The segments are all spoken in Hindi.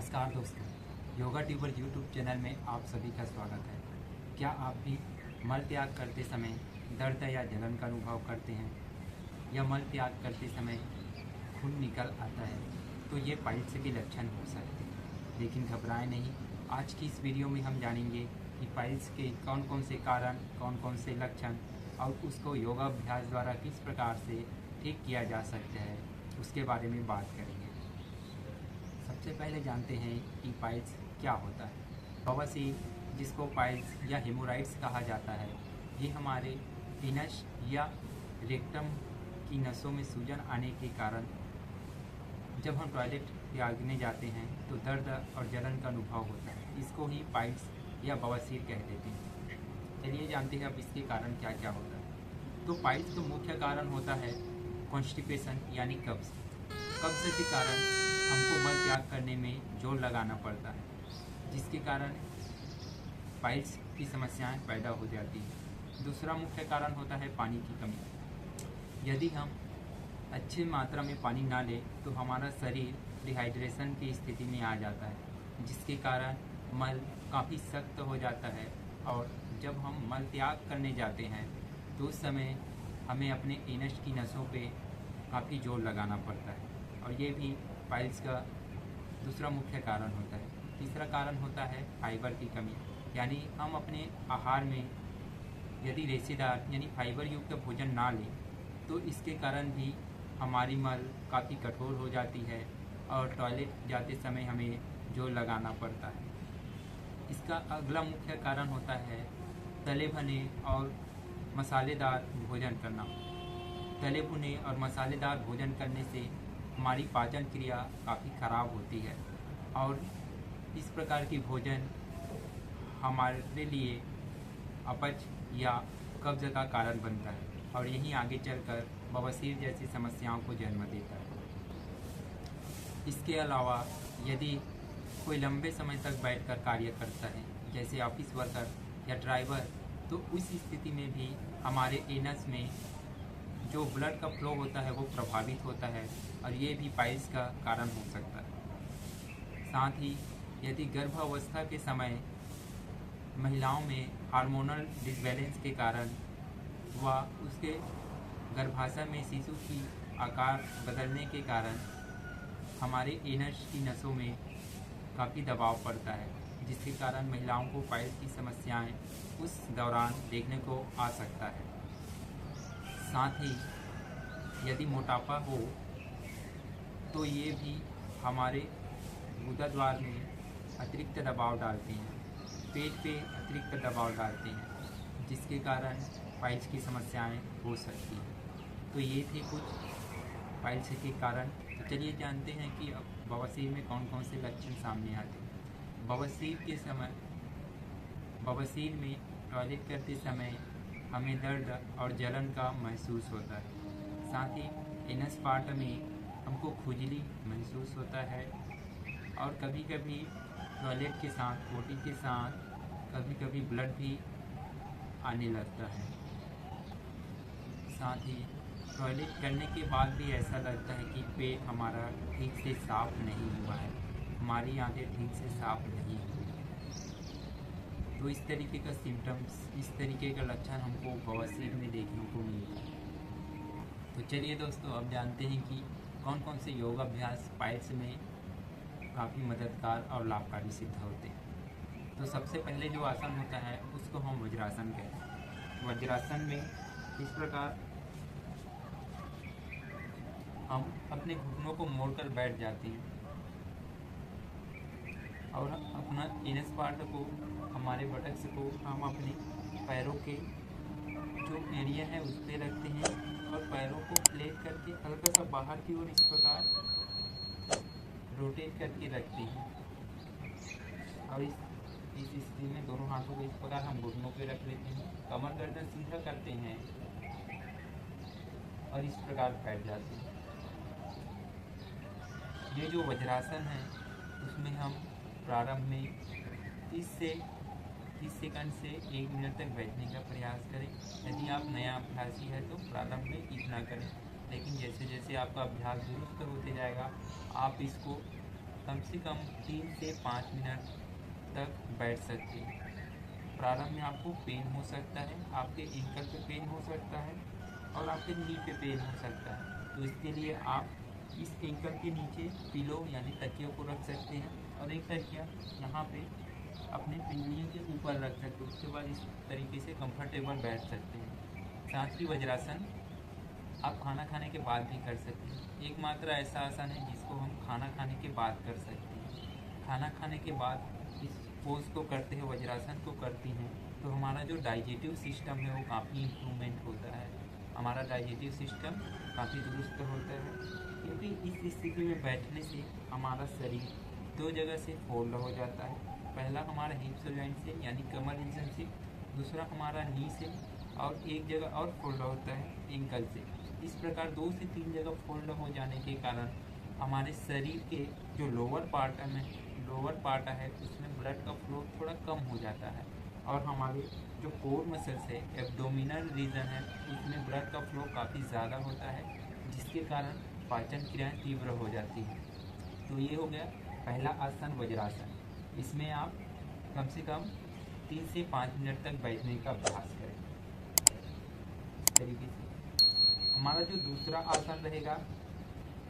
नमस्कार दोस्तों, योगा ट्यूबर यूट्यूब चैनल में आप सभी का स्वागत है। क्या आप भी मल त्याग करते समय दर्द या जलन का अनुभव करते हैं या मल त्याग करते समय खून निकल आता है तो ये पाइल्स के लक्षण हो सकते हैं। लेकिन घबराएं नहीं, आज की इस वीडियो में हम जानेंगे कि पाइल्स के कौन कौन से कारण, कौन कौन से लक्षण और उसको योगाभ्यास द्वारा किस प्रकार से ठीक किया जा सकता है, उसके बारे में बात करेंगे। सबसे पहले जानते हैं कि पाइल्स क्या होता है। बवासीर, जिसको पाइल्स या हेमोराइड्स कहा जाता है, ये हमारे एनस या रेक्टम की नसों में सूजन आने के कारण जब हम टॉयलेट त्यागने जाते हैं तो दर्द और जलन का अनुभव होता है। इसको ही पाइल्स या बवासीर कह देते हैं। चलिए जानते हैं अब इसके कारण क्या क्या होता है। तो पाइल्स का मुख्य कारण होता है कॉन्स्टिपेशन यानी कब्ज। कब्ज के कारण हमको मल त्याग करने में जोर लगाना पड़ता है, जिसके कारण पाइल्स की समस्याएं पैदा हो जाती हैं। दूसरा मुख्य कारण होता है पानी की कमी। यदि हम अच्छी मात्रा में पानी ना लें तो हमारा शरीर डिहाइड्रेशन की स्थिति में आ जाता है, जिसके कारण मल काफ़ी सख्त हो जाता है। और जब हम मल त्याग करने जाते हैं तो उस समय हमें अपने एनस की नसों पे काफ़ी जोर लगाना पड़ता है, और ये भी पाइल्स का दूसरा मुख्य कारण होता है। तीसरा कारण होता है फाइबर की कमी, यानी हम अपने आहार में यदि रेशेदार यानी फाइबर युक्त भोजन ना लें तो इसके कारण भी हमारी मल काफ़ी कठोर हो जाती है और टॉयलेट जाते समय हमें जोर लगाना पड़ता है। इसका अगला मुख्य कारण होता है तले भुने और मसालेदार भोजन करना। तले भुने और मसालेदार भोजन करने से हमारी पाचन क्रिया काफ़ी ख़राब होती है और इस प्रकार की भोजन हमारे लिए अपच या कब्ज का कारण बनता है और यही आगे चलकर बवासीर जैसी समस्याओं को जन्म देता है। इसके अलावा यदि कोई लंबे समय तक बैठकर कार्य करता है, जैसे ऑफिस वर्कर या ड्राइवर, तो उस स्थिति में भी हमारे एनस में जो ब्लड का फ्लो होता है वो प्रभावित होता है और ये भी पाइल्स का कारण हो सकता है। साथ ही यदि गर्भावस्था के समय महिलाओं में हार्मोनल डिसबैलेंस के कारण व उसके गर्भाशय में शिशु की आकार बदलने के कारण हमारे एनस की नसों में काफ़ी दबाव पड़ता है, जिसके कारण महिलाओं को पाइल्स की समस्याएं उस दौरान देखने को आ सकता है। साथ ही यदि मोटापा हो तो ये भी हमारे गुदाद्वार में अतिरिक्त दबाव डालते हैं, पेट पे अतिरिक्त दबाव डालते हैं, जिसके कारण पाइल्स की समस्याएं हो सकती हैं। तो ये थे कुछ पाइल्स के कारण। तो चलिए जानते हैं कि अब बवासीर में कौन कौन से लक्षण सामने आते हैं। बवासीर में टॉयलेट करते समय हमें दर्द और जलन का महसूस होता है। साथ ही एनस पार्ट में हमको खुजली महसूस होता है और कभी कभी टॉयलेट के साथ, पोटी के साथ कभी कभी ब्लड भी आने लगता है। साथ ही टॉयलेट करने के बाद भी ऐसा लगता है कि पेट हमारा ठीक से साफ नहीं हुआ है, हमारी आंतें ठीक से साफ नहीं हुई। तो इस तरीके का सिम्टम्स, इस तरीके का लक्षण हमको बवासीर में देखने को मिलता है। तो चलिए दोस्तों, अब जानते हैं कि कौन कौन से योगाभ्यास पाइल्स में काफ़ी मददगार और लाभकारी सिद्ध होते हैं। तो सबसे पहले जो आसन होता है उसको हम वज्रासन कहते हैं। वज्रासन में इस प्रकार हम अपने घुटनों को मोड़कर बैठ जाते हैं और अपना एनस पार्ट को, हमारे बटक्स को हम अपने पैरों के जो एरिया है उस पर रखते हैं और पैरों को प्लेट करके हल्का सा बाहर की ओर इस प्रकार रोटेट करके रखते हैं और इस स्थिति में दोनों हाथों को इस प्रकार हम घुटनों पे रख लेते हैं, कमर गर्दन सीधा करते हैं और इस प्रकार बैठ जाते हैं। ये जो वज्रासन है उसमें हम प्रारंभ में 30 सेकंड से 1 मिनट तक बैठने का प्रयास करें। यदि आप नया अभ्यासी है तो प्रारंभ में इतना करें, लेकिन जैसे जैसे आपका अभ्यास दुरुस्त होते जाएगा आप इसको कम से कम 3 से 5 मिनट तक बैठ सकते हैं। प्रारंभ में आपको पेन हो सकता है, आपके एंकल पे पेन हो सकता है और आपके नी पे पेन हो सकता है। तो इसके लिए आप इस एंकल के नीचे पिलो यानी तकिया को रख सकते हैं और एक तकिया यहाँ पे अपने पिंडलियों के ऊपर रख सकते हैं। उसके बाद इस तरीके से कंफर्टेबल बैठ सकते हैं। साथ ही वज्रासन आप खाना खाने के बाद भी कर सकते हैं। एकमात्र ऐसा आसन है जिसको हम खाना खाने के बाद कर सकते हैं। खाना खाने के बाद इस पोज को करते हैं, वज्रासन को करती हैं, तो हमारा जो डाइजेटिव सिस्टम है वो काफ़ी इम्प्रूवमेंट होता है। हमारा डाइजेटिव सिस्टम काफ़ी दुरुस्त होता है, क्योंकि इस स्थिति में बैठने से हमारा शरीर 2 जगह से फोल्ड हो जाता है। पहला हमारा हिप्स जॉइंट से यानी कमर रीजन से, दूसरा हमारा नी से, और एक जगह और फोल्ड होता है एंकल से। इस प्रकार 2 से 3 जगह फोल्ड हो जाने के कारण हमारे शरीर के जो लोअर पार्ट है उसमें ब्लड का फ्लो थोड़ा कम हो जाता है, और हमारे जो कोर मसल्स है, एब्डोमिनल रीजन है, उसमें ब्लड का फ्लो काफ़ी ज़्यादा होता है, जिसके कारण पाचन क्रियाएँ तीव्र हो जाती हैं। तो ये हो गया पहला आसन, वज्रासन। इसमें आप कम से कम 3 से 5 मिनट तक बैठने का अभ्यास करें। इस तरीके से हमारा जो दूसरा आसन रहेगा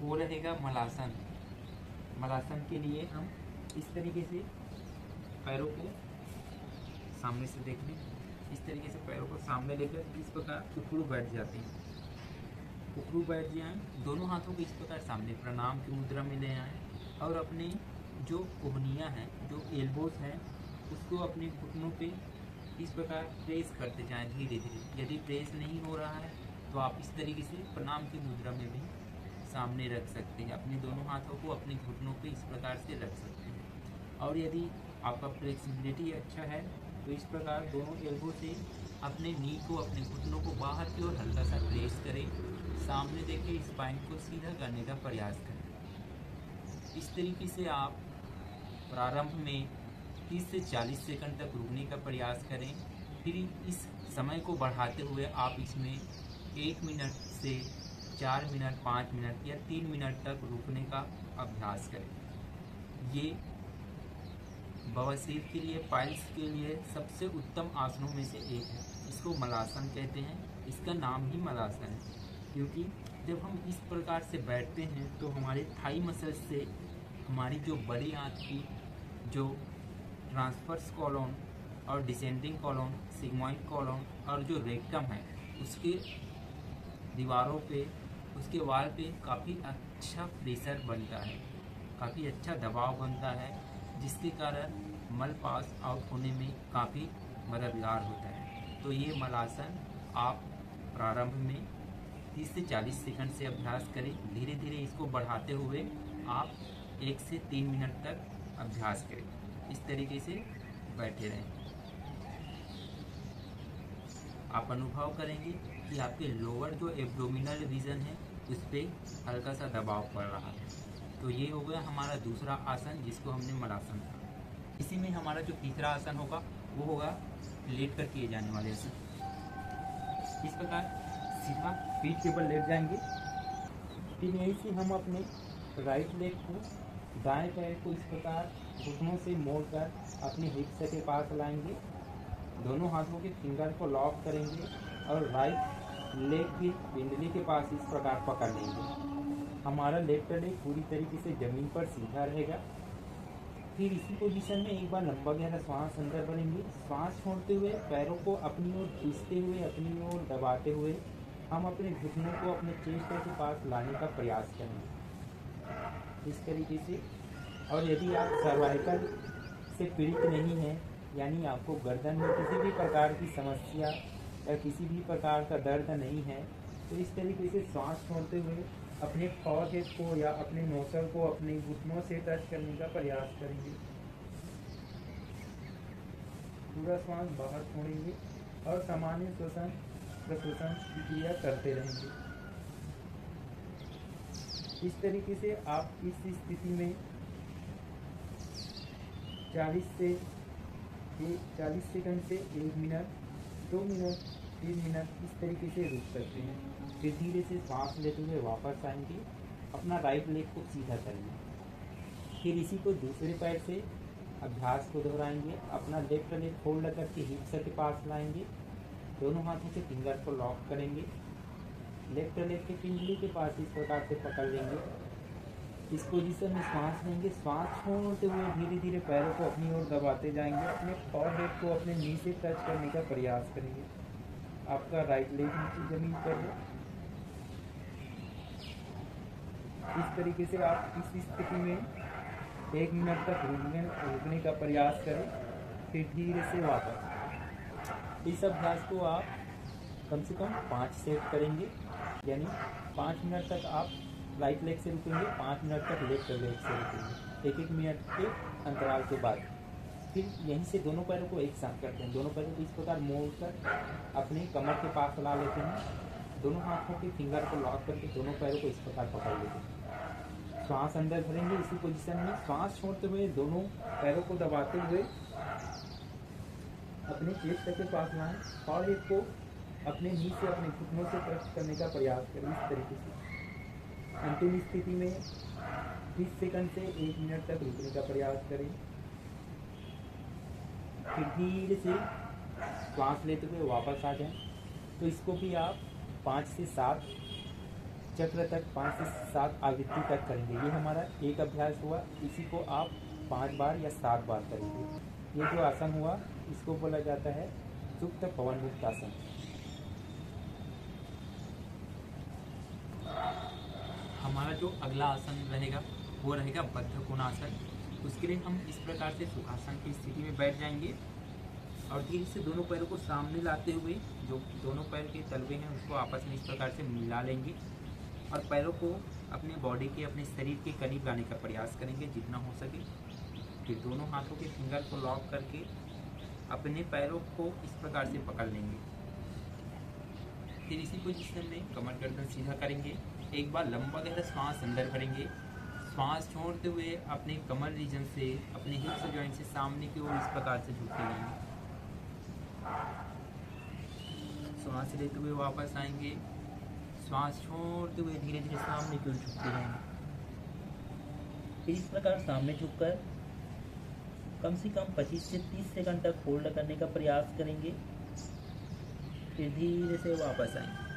वो रहेगा मलासन। मलासन के लिए हम इस तरीके से पैरों को सामने से देख लें, इस तरीके से पैरों को सामने लेकर इस प्रकार उखड़ू बैठ जाते हैं। उखड़ू बैठ जाएं, दोनों हाथों को इस प्रकार सामने प्रणाम की मुद्रा में ले आएँ और अपने जो कोहनियाँ हैं, जो एल्बोस हैं, उसको अपने घुटनों पे इस प्रकार प्रेस करते जाएं धीरे धीरे। यदि प्रेस नहीं हो रहा है तो आप इस तरीके से प्रणाम की मुद्रा में भी सामने रख सकते हैं। अपने दोनों हाथों को अपने घुटनों पे इस प्रकार से रख सकते हैं। और यदि आपका फ्लेक्सिबिलिटी अच्छा है तो इस प्रकार दोनों एल्बो से अपने नी को, अपने घुटनों को बाहर की ओर हल्का सा प्रेस करें, सामने देखें, स्पाइन को सीधा करने का प्रयास करें। इस तरीके से आप प्रारंभ में 30 से 40 सेकंड तक रुकने का प्रयास करें। फिर इस समय को बढ़ाते हुए आप इसमें 1 मिनट से 4 मिनट, 5 मिनट या 3 मिनट तक रुकने का अभ्यास करें। ये बवासीर के लिए, पाइल्स के लिए सबसे उत्तम आसनों में से एक है। इसको मलासन कहते हैं। इसका नाम ही मलासन है, क्योंकि जब हम इस प्रकार से बैठते हैं तो हमारे थाई मसल्स से हमारी जो बड़ी आंत की जो ट्रांसवर्स कॉलम और डिसेंडिंग कॉलम, सिग्मॉइड कॉलम और जो रेक्टम है, उसके दीवारों पे, उसके वाल पे काफ़ी अच्छा प्रेशर बनता है, काफ़ी अच्छा दबाव बनता है, जिसके कारण मल पास आउट होने में काफ़ी मददगार होता है। तो ये मलासन आप प्रारंभ में 30 से 40 सेकंड से अभ्यास करें। धीरे धीरे इसको बढ़ाते हुए आप 1 से 3 मिनट तक अभ्यास करें। इस तरीके से बैठे रहें। आप अनुभव करेंगे कि आपके लोअर जो एब्डोमिनल रीजन है उस पर हल्का सा दबाव पड़ रहा है। तो ये हो गया हमारा दूसरा आसन, जिसको हमने मलासन कहा। इसी में हमारा जो तीसरा आसन होगा वो होगा लेट कर किए जाने वाले आसन। इस प्रकार सीधा पीठ के बल लेट जाएंगे। फिर यहीं से हम अपने राइट लेग को, दाएं पैर को इस प्रकार घुटनों से मोड़कर अपने हिप्स के पास लाएंगे। दोनों हाथों के फिंगर को लॉक करेंगे और राइट लेग की पिंडली के पास इस प्रकार पकड़ लेंगे। हमारा लेफ्ट लेग पूरी तरीके से जमीन पर सीधा रहेगा। फिर इसी पोजीशन में एक बार लंबा गहरा श्वास अंदर भरेंगे। श्वास छोड़ते हुए पैरों को अपनी ओर खींचते हुए, अपनी ओर दबाते हुए हम अपने घुटनों को अपने चेस्ट के पास लाने का प्रयास करेंगे इस तरीके से। और यदि आप सर्वाइकल से पीड़ित नहीं हैं, यानी आपको गर्दन में किसी भी प्रकार की समस्या या किसी भी प्रकार का दर्द नहीं है, तो इस तरीके से श्वास छोड़ते हुए अपने फॉरहेड को या अपने नोसर को अपने घुटनों से टच करने का प्रयास करेंगे। पूरा श्वास बाहर छोड़ेंगे और सामान्य श्वसन प्रश्वसन की क्रिया करते रहेंगे। इस तरीके से आप इस स्थिति में 40 सेकंड से 1 मिनट, 2 मिनट, 3 मिनट इस तरीके से रुक सकते हैं। फिर धीरे से सांस लेते हुए वापस आएंगे, अपना राइट लेग को सीधा करेंगे। फिर इसी को दूसरे पैर से अभ्यास को दोहराएंगे। अपना लेफ्ट लेग फोल्ड करके हिप्स के पास लाएंगे, दोनों हाथों से फिंगर को लॉक करेंगे, लेफ्ट लेग के पिंडली के पास इस प्रकार से पकड़ लेंगे। इस पोजीशन में सांस लेंगे, सांस छोड़ते हुए धीरे धीरे पैरों को अपनी ओर दबाते जाएंगे। अपने फॉरहेड को अपने नी से टच करने का प्रयास करेंगे। आपका राइट लेग नीचे जमीन पर है। इस तरीके से आप इस स्थिति में 1 मिनट तक रुकने का प्रयास करें, फिर धीरे से वापस। इस अभ्यास को आप कम से कम 5 सेट करेंगे, यानी 5 मिनट तक आप राइट लेग से रुकेंगे, 5 मिनट तक लेफ्ट लेग से रुकेंगे, 1-1 मिनट के अंतराल के बाद। फिर यहीं से दोनों पैरों को एक साथ करते हैं। दोनों पैरों को इस प्रकार मोड़कर अपने कमर के पास ला लेते हैं। दोनों हाथों के फिंगर को लॉक करके दोनों पैरों को इस प्रकार पकड़ लेते हैं। सांस अंदर भरेंगे इसी पोजीशन में, सांस छोड़ते हुए दोनों पैरों को दबाते हुए अपने चेस्ट के पास लाएं और एक को अपने नी से अपने घुटनों से टच करने का प्रयास करें। इस तरीके से अंतिम स्थिति में 20 सेकंड से 1 मिनट तक रुकने का प्रयास करें। फिर धीरे से सांस लेते हुए वापस आ जाएं। तो इसको भी आप 5 से 7 चक्र तक, 5 से 7 आवृत्ति तक करेंगे। ये हमारा एक अभ्यास हुआ। इसी को आप 5 बार या 7 बार करेंगे। ये जो आसन हुआ इसको बोला जाता है सुप्त पवन मुक्त आसन। हमारा जो अगला आसन रहेगा वो रहेगा बद्ध कोणासन। उसके लिए हम इस प्रकार से सुखासन की स्थिति में बैठ जाएंगे और धीरे से दोनों पैरों को सामने लाते हुए जो दोनों पैर के तलवे हैं उसको आपस में इस प्रकार से मिला लेंगे और पैरों को अपने बॉडी के, अपने शरीर के करीब लाने का प्रयास करेंगे जितना हो सके। फिर दोनों हाथों के फिंगर को लॉक करके अपने पैरों को इस प्रकार से पकड़ लेंगे। फिर इसी पोजीशन में कमर गर्दन सीधा करेंगे। एक बार लंबा गहरा सांस अंदर भरेंगे, सांस छोड़ते हुए अपने कमर रीजन से, अपने हिप्स जॉइंट से सामने की ओर इस प्रकार से झुकते जाएंगे। सांस लेते हुए वापस आएंगे, सांस छोड़ते हुए धीरे धीरे सामने की ओर झुकते जाएंगे। फिर इस प्रकार सामने झुककर कम से कम 25 से 30 सेकंड तक होल्ड करने का प्रयास करेंगे। फिर धीरे से वापस आएंगे।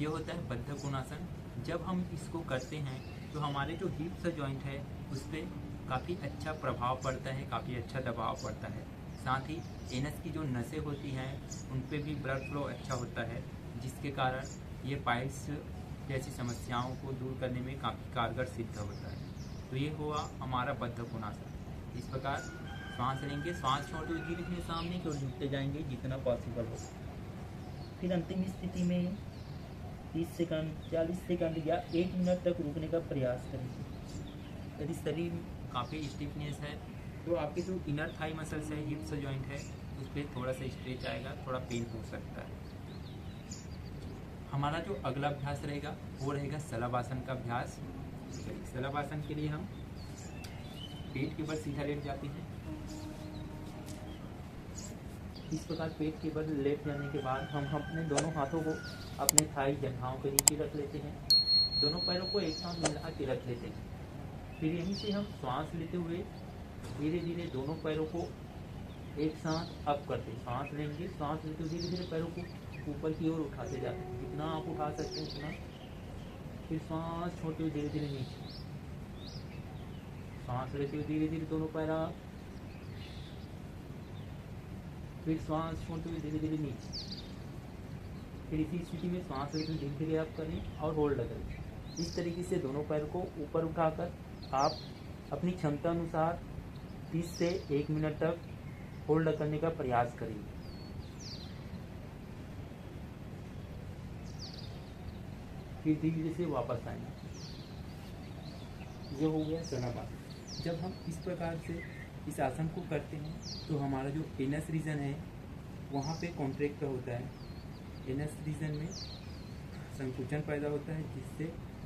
ये होता है बद्ध कोणासन। जब हम इसको करते हैं तो हमारे जो हिप्स जॉइंट है उस पर काफ़ी अच्छा प्रभाव पड़ता है, काफ़ी अच्छा दबाव पड़ता है। साथ ही एनस की जो नसें होती हैं उन पे भी ब्लड फ्लो अच्छा होता है, जिसके कारण ये पाइल्स जैसी समस्याओं को दूर करने में काफ़ी कारगर सिद्ध होता है। तो ये हुआ हमारा बद्ध कोणासन। इस प्रकार सांस लेंगे, सांस छोड़ते हुए धीरे धीरे सामने की ओर झुकते जाएंगे जितना पॉसिबल हो। फिर अंतिम स्थिति में 30 सेकंड, 40 सेकंड या 1 मिनट तक रुकने का प्रयास करेंगे। यदि शरीर काफ़ी स्टिफनेस है तो आपके जो इनर थाई मसल्स है, हिप्स जॉइंट है, उस पर थोड़ा सा स्ट्रेच आएगा, थोड़ा पेन हो सकता है। हमारा जो अगला अभ्यास रहेगा वो रहेगा शलभासन का अभ्यास। शलभासन के लिए हम पेट के बल सीधा लेट जाते हैं। इस प्रकार पेट के बल लेट जाने के बाद हम अपने दोनों हाथों को अपने थाई जंघाओं के नीचे रख लेते हैं, दोनों पैरों को एक साथ मिला के रख लेते हैं। फिर यहीं से हम सांस लेते हुए धीरे धीरे दोनों पैरों को एक साथ अप करते हैं। सांस लेंगे, सांस लेते हुए धीरे धीरे पैरों को ऊपर की ओर उठाते जाते हैं, जितना आप उठा सकते हैं उतना। फिर सांस छोड़ते हुए धीरे धीरे नीचे, सांस लेते हुए धीरे धीरे दोनों पैर आप, फिर सांस छोड़ते हुए धीरे धीरे नीचे। फिर इसी स्थिति में सांस लेते हुए धीरे धीरे आप करें और होल्ड करें। इस तरीके से दोनों पैर को ऊपर उठाकर आप अपनी क्षमता अनुसार 30 से 1 मिनट तक होल्ड करने का प्रयास करेंगे। फिर धीरे से वापस आएंगे। ये हो गया शलभासन। जब हम इस प्रकार से इस आसन को करते हैं तो हमारा जो एनस रीजन है वहाँ पे कॉन्ट्रैक्ट होता है। एनस रीजन में संकुचन पैदा होता है, जिससे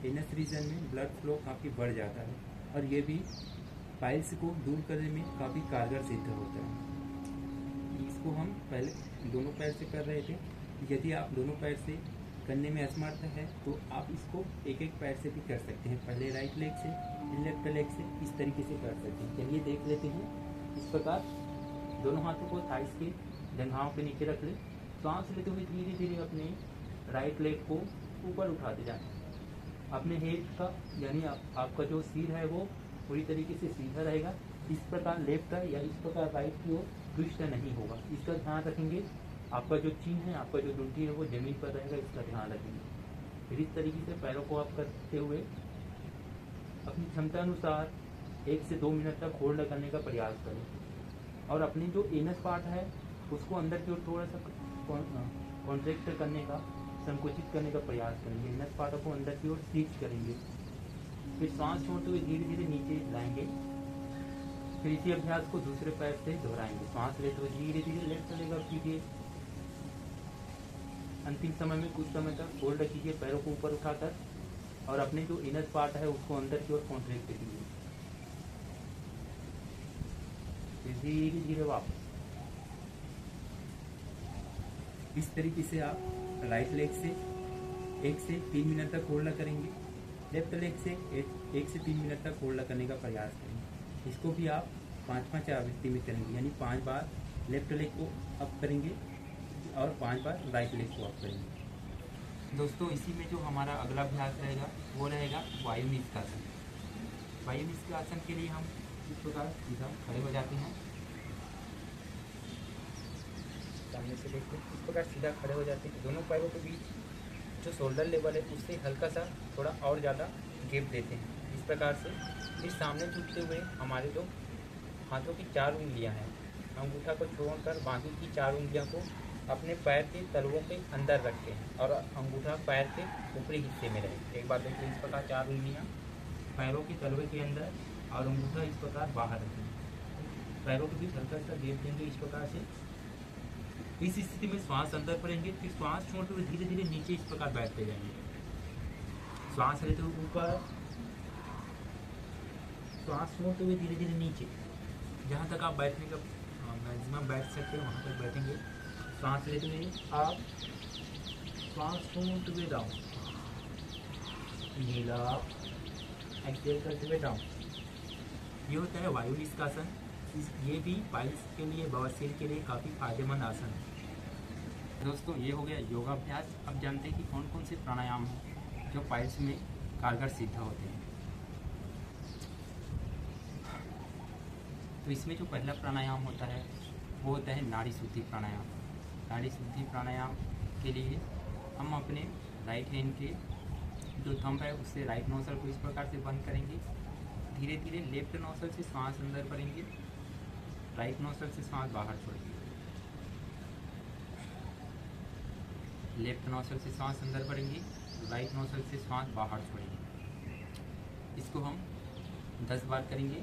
एनस रीजन में ब्लड फ्लो काफ़ी बढ़ जाता है और ये भी पाइल्स को दूर करने में काफ़ी कारगर सिद्ध होता है। इसको हम पहले दोनों पैर से कर रहे थे। यदि आप दोनों पैर से करने में असमर्थ है तो आप इसको एक एक पैर से भी कर सकते हैं। पहले राइट लेग से, लेफ्ट लेग से इस तरीके से कर सकते हैं। चलिए देख लेते हैं। इस प्रकार दोनों हाथों को थाइस के जंघाओं के नीचे रख ले। सांस लेते हुए धीरे धीरे अपने राइट लेग को ऊपर उठाते जाएं। अपने हेड का यानी आपका जो सिर है वो पूरी तरीके से सीधा रहेगा। इस प्रकार लेफ्ट या इस प्रकार राइट की ओर ट्विस्ट नहीं होगा, इसका ध्यान रखेंगे। आपका जो चिन है, आपका जो डुंडी है वो जमीन पर रहेगा, इसका ध्यान रखेंगे। फिर इस तरीके से पैरों को आप करते हुए अपनी क्षमता अनुसार 1 से 2 मिनट तक होल्ड करने का प्रयास करें और अपनी जो एनस पार्ट है उसको अंदर की ओर थोड़ा सा कॉन्ट्रैक्ट करने का, संकुचित करने का प्रयास करेंगे। एनस पार्ट को अंदर की ओर सीच करेंगे। फिर सांस छोड़ते हुए धीरे धीरे नीचे लाएंगे। फिर इसी अभ्यास को दूसरे पैर से दोहराएंगे। सांस लेते हुए धीरे धीरे लेफ्ट लेग अप कीजिए। अंतिम समय में कुछ समय तक होल्ड कीजिए पैरों को ऊपर उठाकर और अपने जो इनर पार्ट है उसको अंदर की ओर कॉन्ट्रैक्ट कीजिए। फिर धीरे धीरे वापस। इस तरीके से आप राइट लेग से 1 से 3 मिनट तक होल्ड करेंगे। लेफ्ट लेग से 1 से 3 मिनट तक होल्ड करने का प्रयास करेंगे। इसको भी आप 5-5 आवृत्ति में करेंगे, यानी 5 बार लेफ्ट लेग को अप करेंगे और 5 बार राइट लेग को अप करेंगे। दोस्तों, इसी में जो हमारा अगला अभ्यास रहेगा वो रहेगा वायु निष्कासन। वायु निष्कासन के लिए हम इस प्रकार सीधा खड़े हो जाते हैं। सामने से देखते हैं, इस प्रकार सीधा खड़े हो जाते हैं। दोनों पैरों के बीच जो शोल्डर लेवल है उससे हल्का सा थोड़ा और ज़्यादा गैप देते हैं। इस प्रकार से फिर सामने झुकते हुए हमारे जो हाथों की 4 उंगलियां हैं, अंगूठा को छोड़कर बाकी की 4 उंगलियां को अपने पैर के तलवों के अंदर रखते हैं और अंगूठा पैर के ऊपरी हिस्से में रहे। एक बार देखिए, इस प्रकार 4 उंगलियां पैरों के तलवे के अंदर और अंगूठा इस प्रकार बाहर रखेंगे। पैरों के बीच हल्का सा गैप देंगे इस प्रकार से। इस स्थिति में श्वास अंदर भरेंगे। फिर श्वास छोड़ते हुए धीरे धीरे नीचे इस प्रकार बैठते जाएंगे। श्वास लेते हुए ऊपर, श्वास छोड़ते हुए धीरे धीरे नीचे। जहाँ तक आप बैठने का मैक्सिमम बैठ सकते हैं वहाँ तक बैठेंगे। सांस लेते हुए आप, सांस छोड़ते हुए डाउन, इनहेल अप, एक्सहेल करते हुए डाउन। ये होता है वायु निष्कासन। ये भी पाइल्स के लिए, बवासीर के लिए काफ़ी फायदेमंद आसन है। दोस्तों, ये हो गया योगाभ्यास। अब जानते हैं कि कौन कौन से प्राणायाम हैं जो पाइल्स में कारगर सिद्ध होते हैं। तो इसमें जो पहला प्राणायाम होता है वो होता है नाड़ी शुद्धि प्राणायाम। नाड़ी शुद्धि प्राणायाम के लिए हम अपने राइट हैंड के जो थंब है उससे राइट नोजल को इस प्रकार से बंद करेंगे। धीरे धीरे लेफ्ट नोजल से सांस अंदर भरेंगे, राइट नोजल से सांस बाहर छोड़ेंगे। लेफ्ट नोजल से सांस अंदर भरेंगे, राइट नोजल से सांस बाहर छोड़ेंगे। इसको हम 10 बार करेंगे।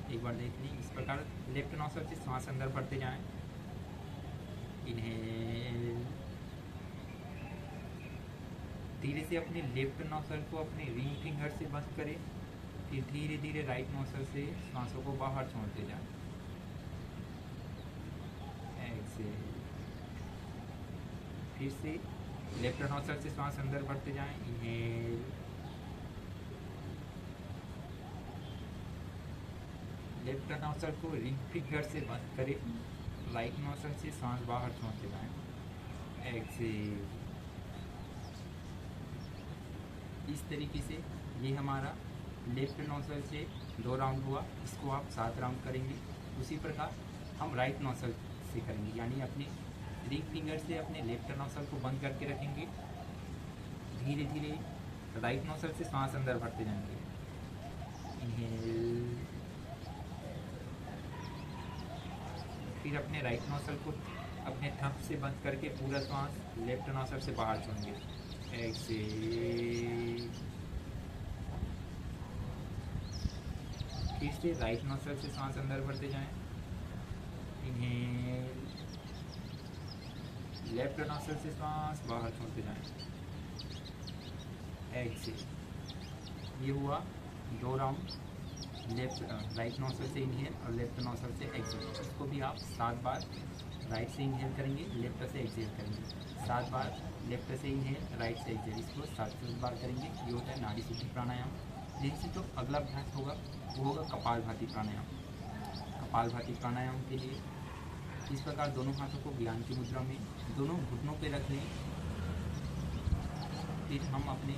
एक बार देख लीजिए। इस प्रकार लेफ्ट नोजल से सांस अंदर भरते जाएं। इन्हेल। धीरे से अपने लेफ्ट नोजल को अपने रिंग फिंगर से बंद करें। फिर धीरे धीरे राइट नोजल से सांसों को बाहर छोड़ते जाएं। एक्सहेल। फिर से लेफ्ट नोजल से सांस अंदर भरते जाएं। इन्हेल। लेफ्ट नोजल को रिंग फिंगर से बंद करें। राइट नोजल से सांस बाहर छोड़ते जाएं। एक्सहेल। इस तरीके से ये हमारा लेफ्ट नोजल से 2 राउंड हुआ। इसको आप 7 राउंड करेंगे। उसी प्रकार हम राइट नोजल से करेंगे, यानी अपने रिंग फिंगर से अपने लेफ्ट नोजल को बंद करके रखेंगे। धीरे धीरे राइट नोजल से सांस अंदर भरते जाएंगे। इन्हेल। फिर अपने राइट नोजल को अपने थंब से बंद करके पूरा सांस लेफ्ट नोजल से बाहर छोड़ेंगे। एक्सहेल। फिर से राइट नोजल से सांस अंदर भरते जाएं। इन्हेल। लेफ्ट नोजल से सांस बाहर छोड़ते जाएं। एक्सहेल। ये हुआ 2 राउंड राइट नोजल से इनहेल और लेफ्ट नोजल से एक्सहेल। इसको भी आप 7 बार राइट से इनहेल करेंगे, लेफ्ट से एक्सहेल करेंगे। 7 बार लेफ्ट से इनहेल, राइट से एक्सहेल। इसको 7 बार करेंगे। ये होता है नाड़ी शुद्धि प्राणायाम। जैसे जो अगला अभ्यास होगा वो होगा कपालभाति प्राणायाम। कपालभाति प्राणायाम के लिए इस प्रकार दोनों हाथों को ज्ञान की मुद्रा में दोनों घुटनों पे रख लें। फिर हम अपने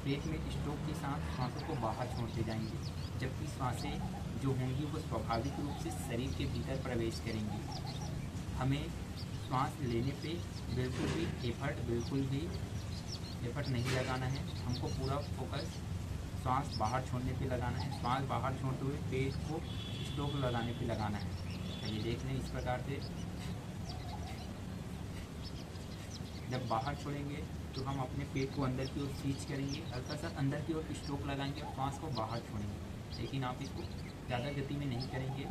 पेट में स्ट्रोक के साथ सांसों को बाहर छोड़ते जाएंगे, जबकि सांसें जो होंगी वो स्वाभाविक रूप से शरीर के भीतर प्रवेश करेंगी। हमें श्वास लेने पे बिल्कुल भी एफर्ट नहीं लगाना है। हमको पूरा फोकस श्वास बाहर छोड़ने पे लगाना है। श्वास बाहर छोड़ते हुए पेट को स्ट्रोक लगाने पे लगाना है। चलिए देख लें इस प्रकार से। जब बाहर छोड़ेंगे तो हम अपने पेट को अंदर की ओर खींच करेंगे, हल्का सा अंदर की ओर स्ट्रोक लगाएंगे और श्वास को बाहर छोड़ेंगे। लेकिन आप इसको ज़्यादा गति में नहीं करेंगे।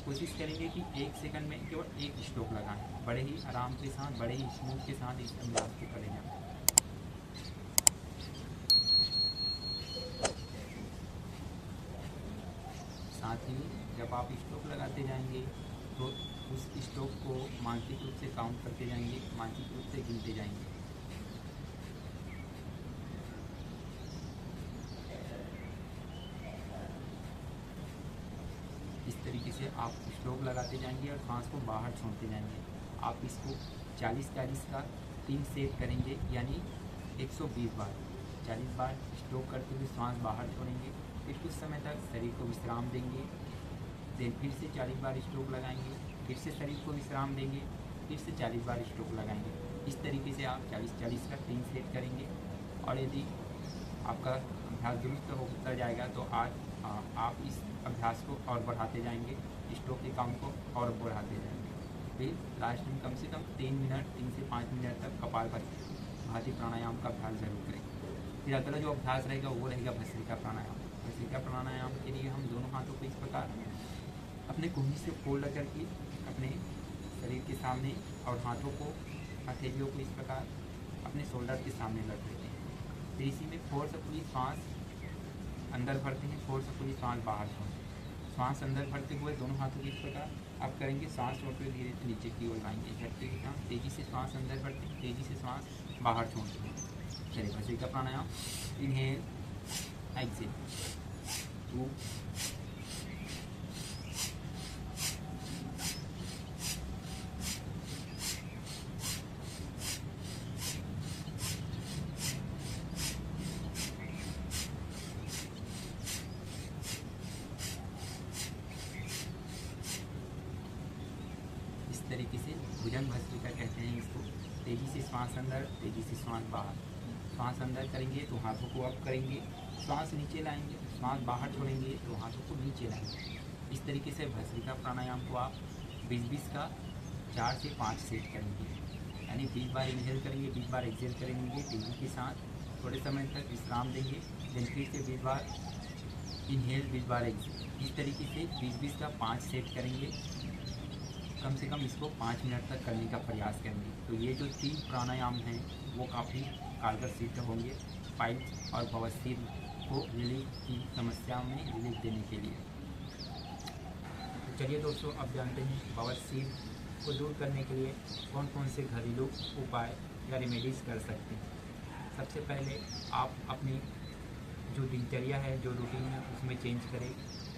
कोशिश करेंगे कि 1 सेकंड में केवल 1 स्ट्रोक लगाएं। बड़े ही आराम के साथ, बड़े ही स्मूथ के साथ इस अभ्यास को करेंगे। साथ ही जब आप स्ट्रोक लगाते जाएंगे तो उस स्ट्रोक को मानसिक रूप से काउंट करते जाएंगे, मानसिक रूप से गिनते जाएंगे। इस तरीके से आप स्ट्रोक लगाते जाएंगे और सांस को बाहर छोड़ते जाएंगे। आप इसको 40-40 का 3 सेट करेंगे, यानी 120 बार। 40 बार स्ट्रोक करते हुए सांस बाहर छोड़ेंगे। फिर कुछ समय तक शरीर को विश्राम देंगे। फिर से 40 बार स्ट्रोक लगाएंगे। फिर से शरीर को विश्राम देंगे। फिर से 40 बार स्ट्रोक लगाएंगे। इस तरीके से आप 40-40 का 3 सेट करेंगे। और यदि आपका अभ्यास दुरुस्त होता जाएगा तो आज आप इस अभ्यास को और बढ़ाते जाएंगे, स्ट्रोक के काउंट को और बढ़ाते जाएंगे। फिर लास्ट में कम से कम 3 से 5 मिनट तक कपालभाति प्राणायाम का अभ्यास जरूर करें। फिर अगला जो अभ्यास रहेगा वो रहेगा भस्त्रिका प्राणायाम। भस्त्रिका प्राणायाम के लिए हम दोनों हाथों को इस प्रकार अपने कुंभी से फोल्ड करके अपने शरीर के सामने और हाथों को, हथेलियों को इस प्रकार अपने शोल्डर के सामने रख देते हैं। फिर इसी में फोर्सफुली सांस अंदर भरते हैं, फोर्सफुली सांस बाहर छोड़ते हैं। सांस अंदर भरते हुए दोनों हाथों की इस प्रकार आप करेंगे। सांस छोड़ते हुए धीरे से नीचे की ओर लाएंगे। झटके के साथ तेजी से सांस अंदर भरते हैं, तेजी से सांस बाहर छोड़ते हैं। चलिए भस्त्रिका प्राणायाम। इनहेल, एक्सेल, 2, तरीके से भुजंग भस्त्रिका कहते हैं इसको। तेजी से श्वास अंदर, तेजी से श्वास बाहर। श्वास अंदर करेंगे तो हाथों को अप करेंगे, श्वास नीचे लाएंगे, श्वास बाहर छोड़ेंगे तो हाथों को नीचे लाएंगे। इस तरीके से भस्त्रिका प्राणायाम को आप 20-20 का 4 से 5 सेट करेंगे, यानी 20 बार इनहेल करेंगे, 20 बार एक्सेल करेंगे तेजी के साथ। थोड़े समय तक विश्राम देंगे, फिर से 20 बार इनहेल, 20 बार एक्सेल। इस तरीके से 20-20 का 5 सेट करेंगे। कम से कम इसको 5 मिनट तक करने का प्रयास करेंगे। तो ये जो 3 प्राणायाम हैं वो काफ़ी कारगर सिद्ध होंगे पाइल्स और बवासीर को रिलीफ की समस्या में रिलीफ देने के लिए। तो चलिए दोस्तों, अब जानते हैं बवासीर को दूर करने के लिए कौन कौन से घरेलू उपाय या रेमेडीज़ कर सकते हैं। सबसे पहले आप अपनी जो दिनचर्या है, जो रूटीन है, उसमें चेंज करें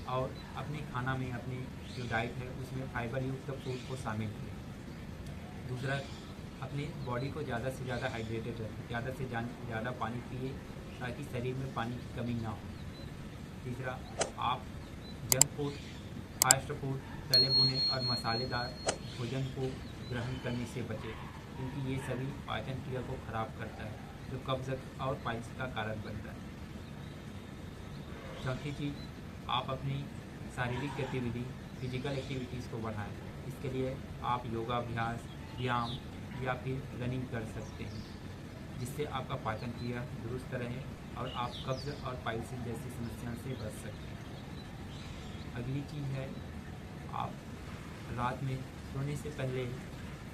और अपने खाना में, अपने जो डाइट है उसमें फाइबर युक्त फूड को शामिल करें। दूसरा, अपनी बॉडी को ज़्यादा से ज़्यादा हाइड्रेटेड रखें, ज़्यादा से ज़्यादा पानी पिए ताकि शरीर में पानी की कमी ना हो। तीसरा, आप जंक फूड, फास्ट फूड, तले भुने और मसालेदार भोजन को ग्रहण करने से बचें, क्योंकि ये सभी पाचन क्रिया को खराब करता है, जो कब्ज़ और पाइल्स का कारण बनता है। चौथी चीज़, आप अपनी शारीरिक गतिविधि, फिजिकल एक्टिविटीज़ को बढ़ाएं। इसके लिए आप योगाभ्यास, व्यायाम या फिर रनिंग कर सकते हैं, जिससे आपका पाचन क्रिया दुरुस्त रहे और आप कब्ज़ और पाइल्स जैसी समस्याओं से बच सकते हैं। अगली चीज़ है, आप रात में सोने से पहले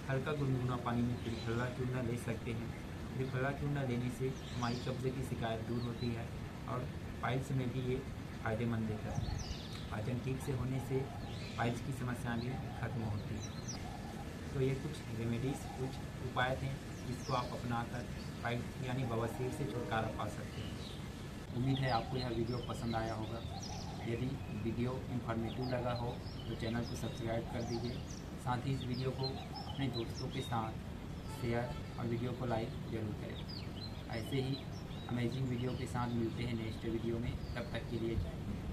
हल्का गुनगुना पानी में त्रिफला चूर्ण ले सकते हैं। त्रिफला चूर्ण लेने से हमारी कब्ज़ की शिकायत दूर होती है और पाइल्स में भी ये फ़ायदेमंद देता है। पाचन ठीक से होने से पाइल्स की समस्या भी खत्म होती है। तो ये कुछ रेमेडीज़, कुछ उपाय थे जिसको आप अपनाकर पाइल्स यानी बवासीर से छुटकारा पा सकते हैं। उम्मीद है आपको यह वीडियो पसंद आया होगा। यदि वीडियो इन्फॉर्मेटिव लगा हो तो चैनल को सब्सक्राइब कर दीजिए। साथ ही इस वीडियो को अपने दोस्तों के साथ शेयर और वीडियो को लाइक ज़रूर करें। ऐसे ही अमेजिंग वीडियो के साथ मिलते हैं नेक्स्ट वीडियो में। तब तक के लिए जय हिंद।